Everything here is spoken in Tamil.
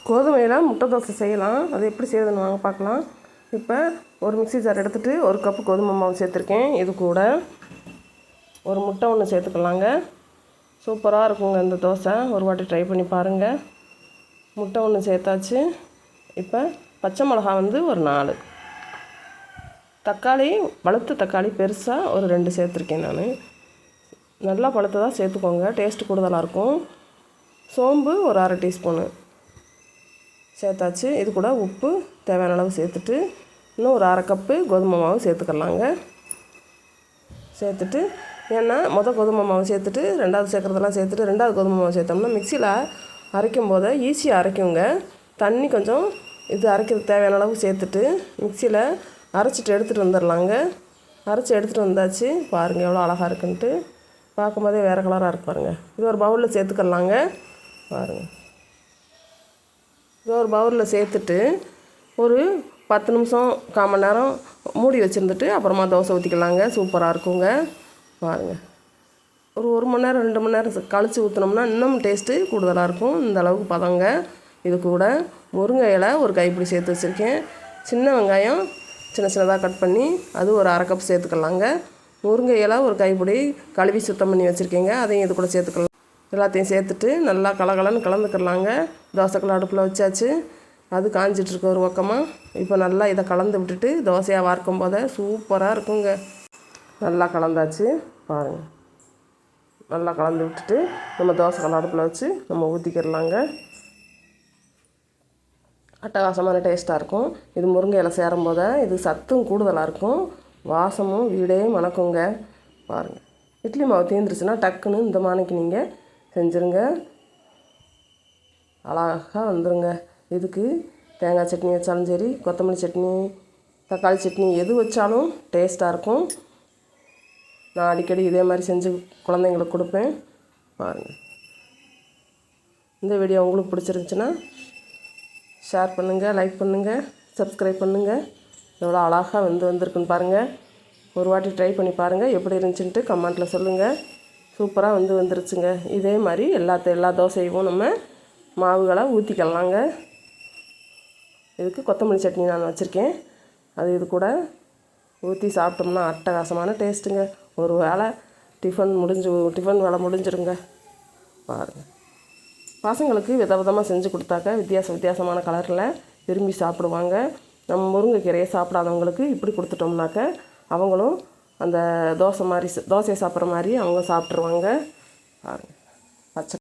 கோதுமையில் முட்டை தோசை செய்யலாம். அது எப்படி செய்யுதுன்னு வாங்க பார்க்கலாம். இப்போ ஒரு மிக்ஸி ஜார் எடுத்துகிட்டு 1 கப்பு கோதுமை மாவு சேர்த்துருக்கேன். இது கூட ஒரு முட்டை ஒன்று சேர்த்துக்கலாங்க. சூப்பராக இருக்குங்க இந்த தோசை. ஒரு வாட்டி ட்ரை பண்ணி பாருங்கள். முட்டை ஒன்று சேர்த்தாச்சு. இப்போ பச்சை மிளகா ஒரு 4, தக்காளி பழுத்த தக்காளி பெருசாக ஒரு 2 சேர்த்துருக்கேன். நான் நல்லா பழுத்ததாக சேர்த்துக்கோங்க, டேஸ்ட்டு கூடுதலாக இருக்கும். சோம்பு ஒரு 1/2 டீஸ்பூனு சேர்த்தாச்சு. இது கூட உப்பு தேவையான அளவு சேர்த்துட்டு இன்னும் ஒரு 1/2 கப்பு கோதுமை மாவு சேர்த்துக்கலாங்க. சேர்த்துட்டு ஏன்னா கோதுமை மாவு சேர்த்துட்டு 2வது சேர்க்குறதெல்லாம் சேர்த்துட்டு 2வது கோதுமை மாவு சேர்த்தோம்னா மிக்சியில் அரைக்கும் போது ஈஸியாக அரைக்குங்க. தண்ணி கொஞ்சம் இது அரைக்கிறதுக்கு தேவையான அளவு சேர்த்துட்டு மிக்சியில் அரைச்சிட்டு எடுத்துகிட்டு வந்துடலாங்க. அரைச்சி எடுத்துகிட்டு வந்தாச்சு. பாருங்கள் எவ்வளோ அழகாக இருக்குன்ட்டு. பார்க்கும்போதே வேறு கலராக இருக்கு பாருங்கள். இது ஒரு பவுலில் சேர்த்துக்கலாங்க. பாருங்கள், இது ஒரு பவுலில் சேர்த்துட்டு ஒரு 10 நிமிஷம் 1/4 மணி நேரம் மூடி வச்சுருந்துட்டு அப்புறமா தோசை ஊற்றிக்கலாங்க. சூப்பராக இருக்குங்க. பாருங்கள், ஒரு 1 மணி நேரம் 2 மணி நேரம் கழித்து ஊற்றினோம்னா இன்னும் டேஸ்ட்டு கூடுதலாக இருக்கும். இந்த அளவுக்கு பதங்க. இது கூட முருங்கை இலை ஒரு கைப்பிடி சேர்த்து வச்சுருக்கேன். சின்ன வெங்காயம் சின்னதாக கட் பண்ணி அது ஒரு 1/2 கப் சேர்த்துக்கலாங்க. முருங்கை இலை ஒரு கைப்பிடி கழுவி சுத்தம் பண்ணி வச்சுருக்கேங்க. அதையும் இது கூட சேர்த்துக்கலாம். எல்லாத்தையும் சேர்த்துட்டு நல்லா கலகலன்னு கலந்துக்கலாங்க. தோசைக்கல் அடுப்பில் வச்சாச்சு. அது காஞ்சிட்ருக்கு ஒரு பக்கமாக. இப்போ நல்லா இதை கலந்து விட்டுட்டு தோசையாக வார்க்கும் போதே சூப்பராக இருக்குங்க. நல்லா கலந்தாச்சு. பாருங்கள், நல்லா கலந்து விட்டுட்டு நம்ம தோசைக்கல் அடுப்பில் வச்சு நம்ம ஊற்றிக்கிடலாங்க. அட்டகாசமான டேஸ்ட்டாக இருக்கும். இது முருங்கை இலை சேரும் போது இது சத்தும் கூடுதலாக இருக்கும். வாசமும் வீடே மணக்குங்க. பாருங்கள், இட்லி மாவு தீர்ந்துருச்சுன்னா டக்குன்னு இந்த மானைக்கு நீங்கள் செஞ்சுருங்க. அழகாக வந்துடுங்க. இதுக்கு தேங்காய் சட்னி வச்சாலும் சரி, கொத்தமல்லி சட்னி, தக்காளி சட்னி எது வச்சாலும் டேஸ்ட்டாக இருக்கும். நான் அடிக்கடி இதே மாதிரி செஞ்சு குழந்தைங்களுக்கு கொடுப்பேன். பாருங்கள், இந்த வீடியோ உங்களுக்கு பிடிச்சிருந்துச்சுன்னா ஷேர் பண்ணுங்கள், லைக் பண்ணுங்கள், சப்ஸ்கிரைப் பண்ணுங்கள். எவ்வளோ அழகாக வந்திருக்குன்னு பாருங்கள். ஒரு வாட்டி ட்ரை பண்ணி பாருங்கள். எப்படி இருந்துச்சுன்ட்டு கமெண்ட்டில் சொல்லுங்கள். சூப்பராக வந்துருச்சுங்க. இதே மாதிரி எல்லா தோசையும் நம்ம மாவுகளை ஊற்றிக்கலாங்க. இதுக்கு கொத்தமல்லி சட்னி நான் வச்சுருக்கேன். அது இது கூட ஊற்றி சாப்பிட்டோம்னா அட்டகாசமான டேஸ்ட்டுங்க. ஒரு வேளை டிஃபன் வேலை முடிஞ்சிருங்க. பாருங்கள், பசங்களுக்கு விதவிதமாக செஞ்சு கொடுத்தாக்க வித்தியாசமான கலரில் விரும்பி சாப்பிடுவாங்க. நம்ம முருங்கைக்கீரையை சாப்பிடாதவங்களுக்கு இப்படி கொடுத்துட்டோம்னாக்க அவங்களும் அந்த தோசையை சாப்பிட்ற மாதிரி அவங்க சாப்பிட்ருவாங்க. பாருங்கள்.